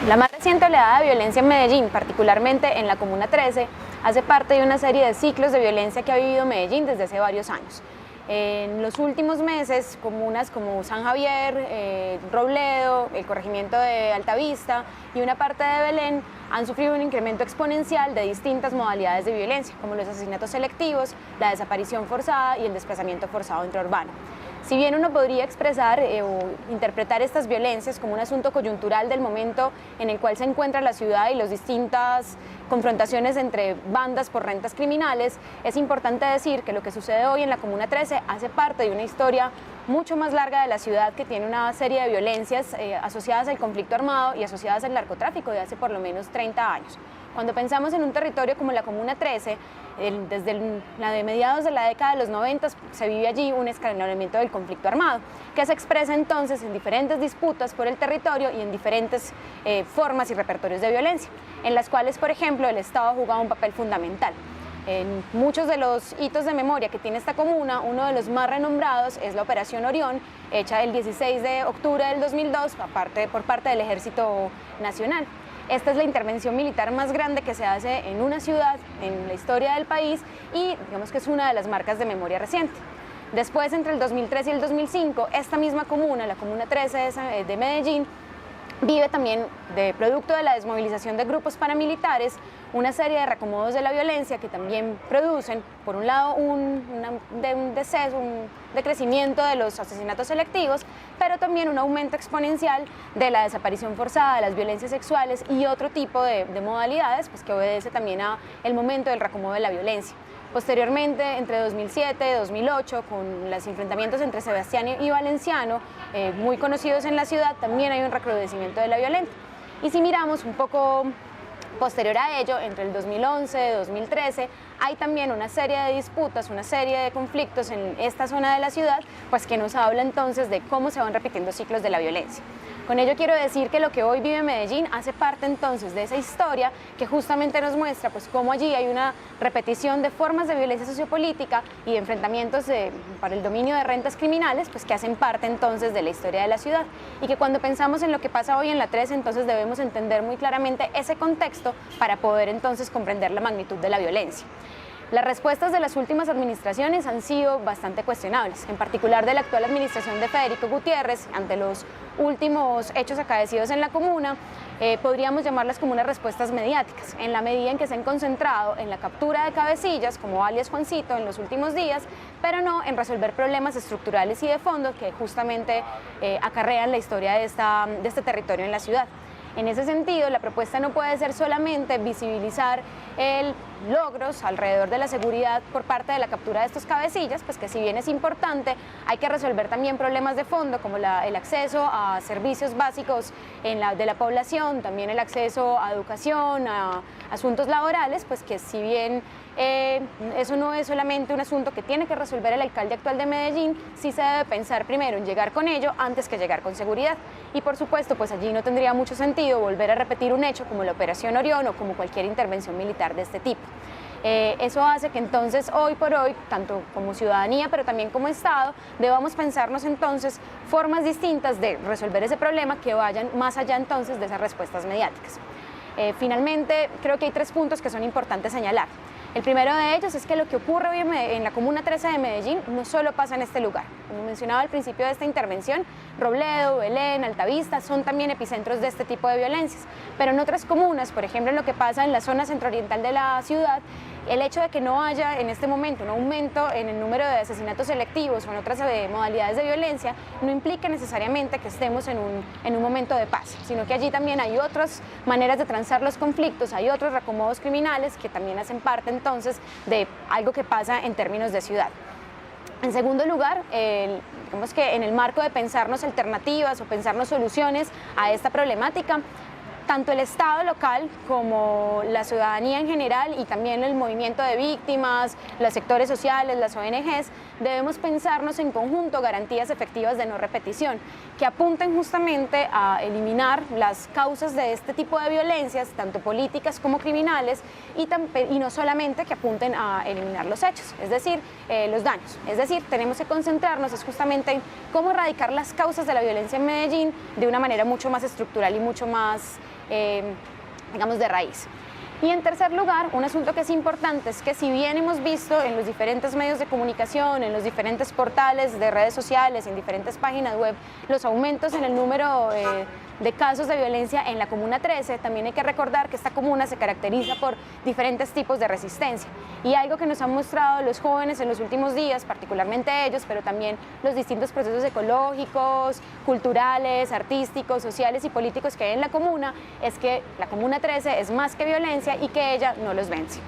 La más reciente oleada de violencia en Medellín, particularmente en la Comuna 13, hace parte de una serie de ciclos de violencia que ha vivido Medellín desde hace varios años. En los últimos meses, comunas como San Javier, Robledo, el corregimiento de Altavista y una parte de Belén han sufrido un incremento exponencial de distintas modalidades de violencia, como los asesinatos selectivos, la desaparición forzada y el desplazamiento forzado intraurbano. Si bien uno podría expresar o interpretar estas violencias como un asunto coyuntural del momento en el cual se encuentra la ciudad y las distintas confrontaciones entre bandas por rentas criminales, es importante decir que lo que sucede hoy en la Comuna 13 hace parte de una historia mucho más larga de la ciudad, que tiene una serie de violencias asociadas al conflicto armado y asociadas al narcotráfico de hace por lo menos 30 años. Cuando pensamos en un territorio como la Comuna 13, desde mediados de la década de los 90 se vive allí un escalonamiento del conflicto armado, que se expresa entonces en diferentes disputas por el territorio y en diferentes formas y repertorios de violencia, en las cuales, por ejemplo, el Estado ha jugado un papel fundamental. En muchos de los hitos de memoria que tiene esta comuna, uno de los más renombrados es la Operación Orión, hecha el 16 de octubre del 2002 por parte del Ejército Nacional. Esta es la intervención militar más grande que se hace en una ciudad en la historia del país y digamos que es una de las marcas de memoria reciente. Después, entre el 2003 y el 2005, esta misma comuna, la Comuna 13 de Medellín, vive también, de producto de la desmovilización de grupos paramilitares, una serie de reacomodos de la violencia que también producen, por un lado, un decrecimiento de los asesinatos selectivos, pero también un aumento exponencial de la desaparición forzada, de las violencias sexuales y otro tipo de modalidades, pues, que obedece también al momento del reacomodo de la violencia. Posteriormente, entre 2007 y 2008, con los enfrentamientos entre Sebastián y Valenciano, muy conocidos en la ciudad, también hay un recrudecimiento de la violencia. Y si miramos un poco posterior a ello, entre el 2011 y 2013, hay también una serie de disputas, una serie de conflictos en esta zona de la ciudad, pues que nos habla entonces de cómo se van repitiendo ciclos de la violencia. Con ello quiero decir que lo que hoy vive Medellín hace parte entonces de esa historia que justamente nos muestra pues cómo allí hay una repetición de formas de violencia sociopolítica y de enfrentamientos para el dominio de rentas criminales, pues que hacen parte entonces de la historia de la ciudad, y que cuando pensamos en lo que pasa hoy en la 13, entonces debemos entender muy claramente ese contexto para poder entonces comprender la magnitud de la violencia. Las respuestas de las últimas administraciones han sido bastante cuestionables, en particular de la actual administración de Federico Gutiérrez ante los últimos hechos acaecidos en la comuna. Podríamos llamarlas como unas respuestas mediáticas, en la medida en que se han concentrado en la captura de cabecillas, como alias Juancito, en los últimos días, pero no en resolver problemas estructurales y de fondo que justamente acarrean la historia de este territorio en la ciudad. En ese sentido, la propuesta no puede ser solamente visibilizar logros alrededor de la seguridad por parte de la captura de estos cabecillas, pues que si bien es importante, hay que resolver también problemas de fondo como el acceso a servicios básicos de la población, también el acceso a educación, a asuntos laborales, pues que si bien eso no es solamente un asunto que tiene que resolver el alcalde actual de Medellín, sí se debe pensar primero en llegar con ello antes que llegar con seguridad. Y por supuesto, pues allí no tendría mucho sentido volver a repetir un hecho como la Operación Orión o como cualquier intervención militar de este tipo. Eso hace que entonces hoy por hoy, tanto como ciudadanía pero también como Estado, debamos pensarnos entonces formas distintas de resolver ese problema que vayan más allá entonces de esas respuestas mediáticas. Finalmente, creo que hay 3 puntos que son importantes señalar. El primero de ellos es que lo que ocurre hoy en la Comuna 13 de Medellín no solo pasa en este lugar. Como mencionaba al principio de esta intervención, Robledo, Belén, Altavista son también epicentros de este tipo de violencias. Pero en otras comunas, por ejemplo en lo que pasa en la zona centrooriental de la ciudad, el hecho de que no haya en este momento un aumento en el número de asesinatos selectivos o en otras modalidades de violencia no implica necesariamente que estemos en un momento de paz, sino que allí también hay otras maneras de transar los conflictos, hay otros reacomodos criminales que también hacen parte entonces de algo que pasa en términos de ciudad. En segundo lugar, digamos que en el marco de pensarnos alternativas o pensarnos soluciones a esta problemática, tanto el Estado local como la ciudadanía en general y también el movimiento de víctimas, los sectores sociales, las ONGs, debemos pensarnos en conjunto garantías efectivas de no repetición, que apunten justamente a eliminar las causas de este tipo de violencias, tanto políticas como criminales, y no solamente que apunten a eliminar los hechos, es decir, los daños. Es decir, tenemos que concentrarnos justamente en cómo erradicar las causas de la violencia en Medellín de una manera mucho más estructural y mucho más, digamos, de raíz. Y en tercer lugar, un asunto que es importante es que si bien hemos visto en los diferentes medios de comunicación, en los diferentes portales de redes sociales, en diferentes páginas web, los aumentos en el número de casos de violencia en la Comuna 13, también hay que recordar que esta comuna se caracteriza por diferentes tipos de resistencia. Y algo que nos han mostrado los jóvenes en los últimos días, particularmente ellos, pero también los distintos procesos ecológicos, culturales, artísticos, sociales y políticos que hay en la comuna, es que la Comuna 13 es más que violencia y que ella no los vence.